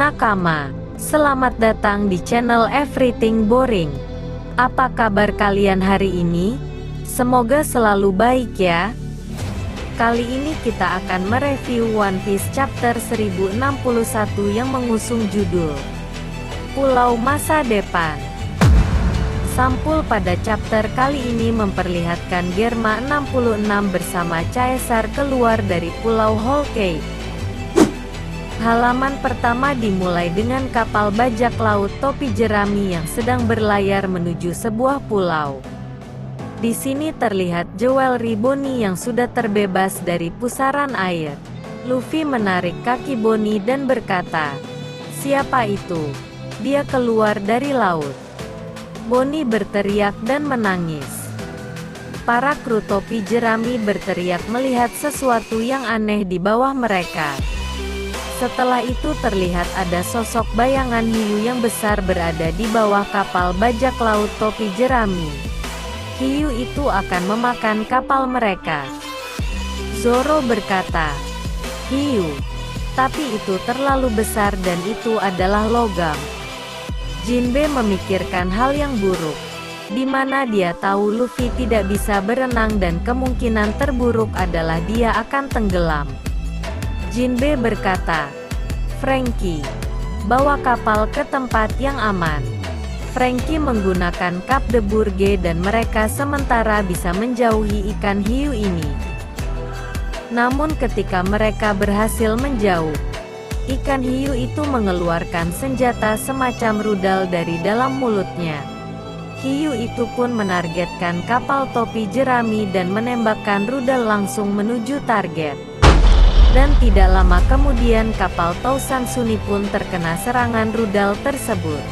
Nakama, selamat datang di channel Everything Boring. Apa kabar kalian hari ini? Semoga selalu baik ya. Kali ini kita akan mereview One Piece chapter 1061 yang mengusung judul Pulau Masa Depan. Sampul pada chapter kali ini memperlihatkan Germa 66 bersama Caesar keluar dari Pulau Whole Cake. Halaman pertama dimulai dengan kapal bajak laut topi jerami yang sedang berlayar menuju sebuah pulau. Di sini terlihat Jewelry Bonnie yang sudah terbebas dari pusaran air. Luffy menarik kaki Bonnie dan berkata, "Siapa itu? Dia keluar dari laut." Bonnie berteriak dan menangis. Para kru topi jerami berteriak melihat sesuatu yang aneh di bawah mereka. Setelah itu terlihat ada sosok bayangan hiu yang besar berada di bawah kapal bajak laut topi jerami. Hiu itu akan memakan kapal mereka. Zoro berkata, "Hiu, tapi itu terlalu besar dan itu adalah logam." Jinbe memikirkan hal yang buruk, di mana dia tahu Luffy tidak bisa berenang dan kemungkinan terburuk adalah dia akan tenggelam. Jinbe berkata, "Franky, bawa kapal ke tempat yang aman." Franky menggunakan Cap de Bourge dan mereka sementara bisa menjauhi ikan hiu ini. Namun ketika mereka berhasil menjauh, ikan hiu itu mengeluarkan senjata semacam rudal dari dalam mulutnya. Hiu itu pun menargetkan kapal topi jerami dan menembakkan rudal langsung menuju target. Dan tidak lama kemudian kapal Tausan Suni pun terkena serangan rudal tersebut.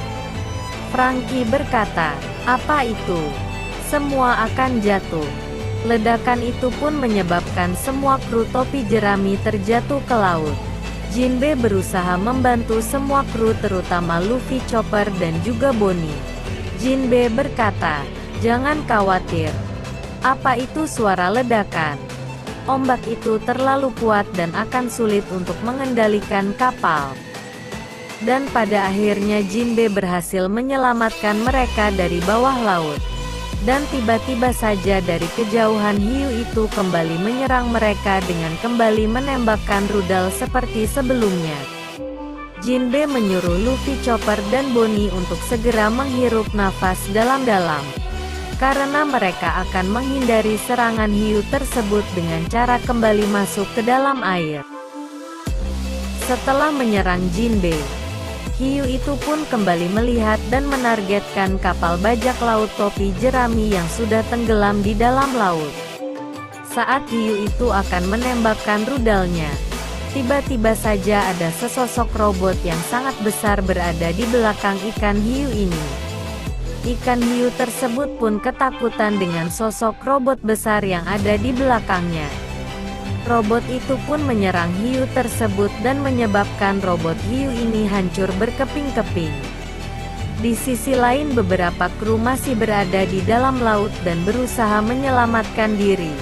Franky berkata, "Apa itu? Semua akan jatuh." Ledakan itu pun menyebabkan semua kru topi jerami terjatuh ke laut. Jinbe berusaha membantu semua kru terutama Luffy, Chopper dan juga Bonnie. Jinbe berkata, "Jangan khawatir. Apa itu suara ledakan? Ombak itu terlalu kuat dan akan sulit untuk mengendalikan kapal." Dan pada akhirnya Jinbe berhasil menyelamatkan mereka dari bawah laut. Dan tiba-tiba saja dari kejauhan hiu itu kembali menyerang mereka dengan kembali menembakkan rudal seperti sebelumnya. Jinbe menyuruh Luffy, Chopper dan Bonnie untuk segera menghirup nafas dalam-dalam, karena mereka akan menghindari serangan hiu tersebut dengan cara kembali masuk ke dalam air. Setelah menyerang Jinbe, hiu itu pun kembali melihat dan menargetkan kapal bajak laut topi jerami yang sudah tenggelam di dalam laut. Saat hiu itu akan menembakkan rudalnya, tiba-tiba saja ada sesosok robot yang sangat besar berada di belakang ikan hiu ini. Ikan hiu tersebut pun ketakutan dengan sosok robot besar yang ada di belakangnya. Robot itu pun menyerang hiu tersebut dan menyebabkan robot hiu ini hancur berkeping-keping. Di sisi lain beberapa kru masih berada di dalam laut dan berusaha menyelamatkan diri.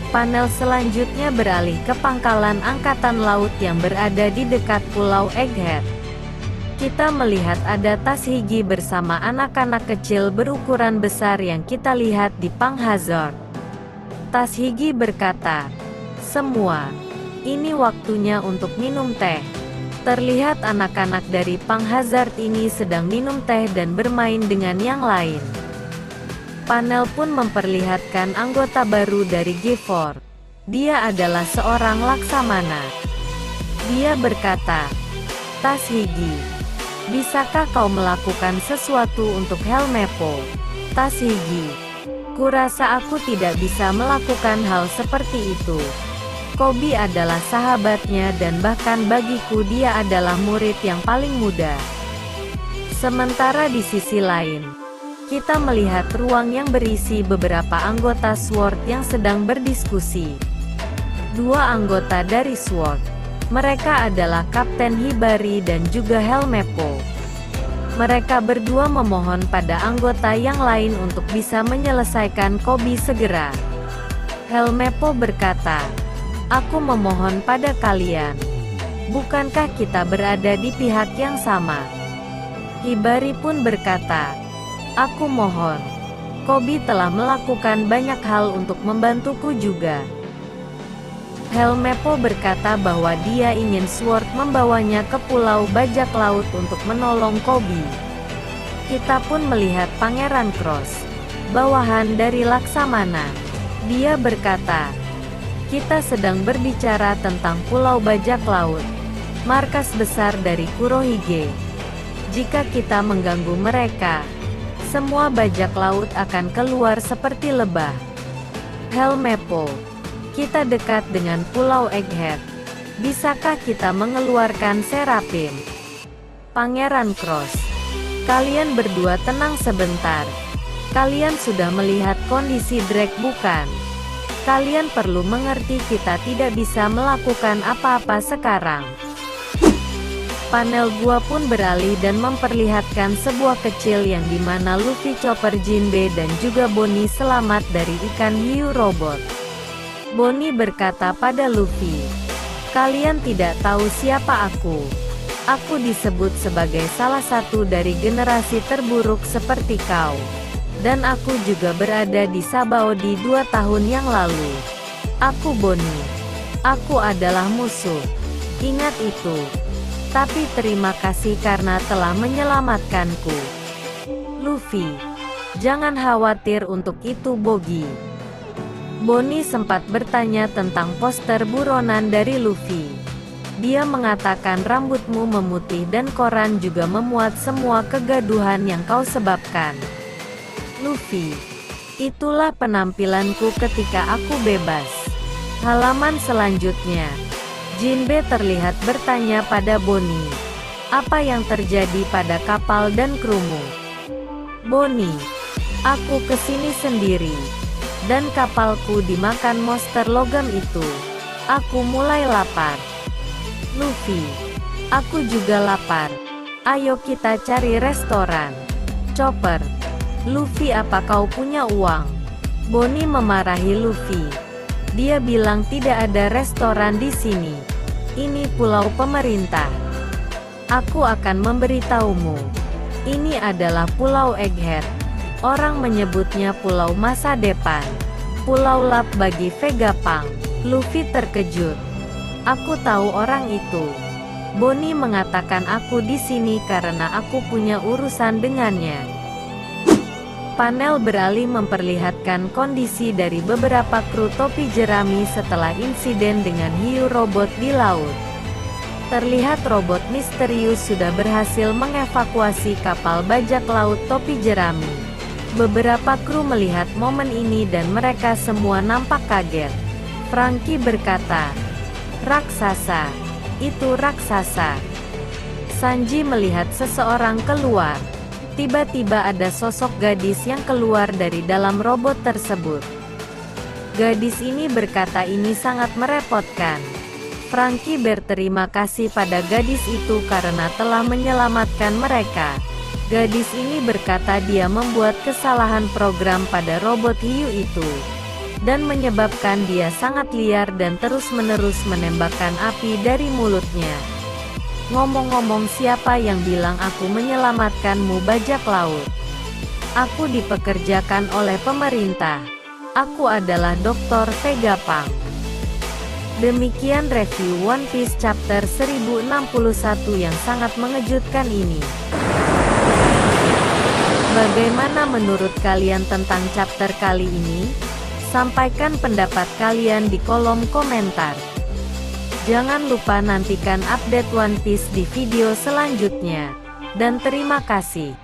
Panel selanjutnya beralih ke pangkalan angkatan laut yang berada di dekat Pulau Egghead. Kita melihat ada Tas Higi bersama anak-anak kecil berukuran besar yang kita lihat di Pang Hazard. Tas Higi berkata, "Semua, ini waktunya untuk minum teh." Terlihat anak-anak dari Pang Hazard ini sedang minum teh dan bermain dengan yang lain. Panel pun memperlihatkan anggota baru dari Gifford. Dia adalah seorang laksamana. Dia berkata, "Tas Higi, bisakah kau melakukan sesuatu untuk Helmeppo?" Tas Higi, "Kurasa aku tidak bisa melakukan hal seperti itu. Koby adalah sahabatnya dan bahkan bagiku dia adalah murid yang paling muda." Sementara di sisi lain, kita melihat ruang yang berisi beberapa anggota SWORD yang sedang berdiskusi. Dua anggota dari SWORD, mereka adalah Kapten Hibari dan juga Helmeppo. Mereka berdua memohon pada anggota yang lain untuk bisa menyelesaikan Koby segera. Helmeppo berkata, "Aku memohon pada kalian, Bukankah kita berada di pihak yang sama? Hibari pun berkata, aku mohon. Koby telah melakukan banyak hal untuk membantuku juga. Helmeppo berkata bahwa dia ingin Sword membawanya ke Pulau Bajak Laut untuk menolong Koby. Kita pun melihat Pangeran Cross, bawahan dari Laksamana. Dia berkata, kita sedang berbicara tentang Pulau Bajak Laut, markas besar dari Kurohige. Jika kita mengganggu mereka, semua bajak laut akan keluar seperti lebah. Helmeppo, kita dekat dengan Pulau Egghead. Bisakah kita mengeluarkan Serapin? Pangeran Cross, kalian berdua tenang sebentar. Kalian sudah melihat kondisi Drake bukan? Kalian perlu mengerti kita tidak bisa melakukan apa-apa sekarang. Panel gua pun beralih dan memperlihatkan sebuah kecil yang dimana Luffy, Chopper, Jinbe dan juga Bonnie selamat dari ikan hiu robot. Bonnie berkata pada Luffy, kalian tidak tahu siapa aku. Aku disebut sebagai salah satu dari generasi terburuk seperti kau. Dan aku juga berada di Sabaody 2 tahun yang lalu. Aku Bonnie. Aku adalah musuh. Ingat itu. Tapi terima kasih karena telah menyelamatkanku. Luffy, jangan khawatir untuk itu Boggy. Bonnie sempat bertanya tentang poster buronan dari Luffy. Dia mengatakan rambutmu memutih dan koran juga memuat semua kegaduhan yang kau sebabkan. Luffy, itulah penampilanku ketika aku bebas. Halaman selanjutnya. Jinbe terlihat bertanya pada Bonnie, apa yang terjadi pada kapal dan krumu? Bonnie, aku kesini sendiri, dan kapalku dimakan monster logam itu. Aku mulai lapar. Luffy, aku juga lapar. Ayo kita cari restoran. Chopper, Luffy, apa kau punya uang? Bonnie memarahi Luffy. Dia bilang tidak ada restoran di sini. Ini pulau pemerintah. Aku akan memberitahumu. Ini adalah Pulau Egghead. Orang menyebutnya Pulau Masa Depan. Pulau Lap bagi Vegapunk. Luffy terkejut. Aku tahu orang itu. Bonnie mengatakan aku di sini karena aku punya urusan dengannya. Panel beralih memperlihatkan kondisi dari beberapa kru topi jerami setelah insiden dengan hiu robot di laut. Terlihat robot misterius sudah berhasil mengevakuasi kapal bajak laut topi jerami. Beberapa kru melihat momen ini dan mereka semua nampak kaget. Franky berkata, raksasa, itu raksasa. Sanji melihat seseorang keluar. Tiba-tiba ada sosok gadis yang keluar dari dalam robot tersebut. Gadis ini berkata ini sangat merepotkan. Franky berterima kasih pada gadis itu karena telah menyelamatkan mereka. Gadis ini berkata dia membuat kesalahan program pada robot hiu itu, dan menyebabkan dia sangat liar dan terus-menerus menembakkan api dari mulutnya. Ngomong-ngomong, siapa yang bilang aku menyelamatkanmu bajak laut? Aku dipekerjakan oleh pemerintah. Aku adalah Dr. Vegapunk. Demikian review One Piece chapter 1061 yang sangat mengejutkan ini. Bagaimana menurut kalian tentang chapter kali ini? Sampaikan pendapat kalian di kolom komentar. Jangan lupa nantikan update One Piece di video selanjutnya. Dan terima kasih.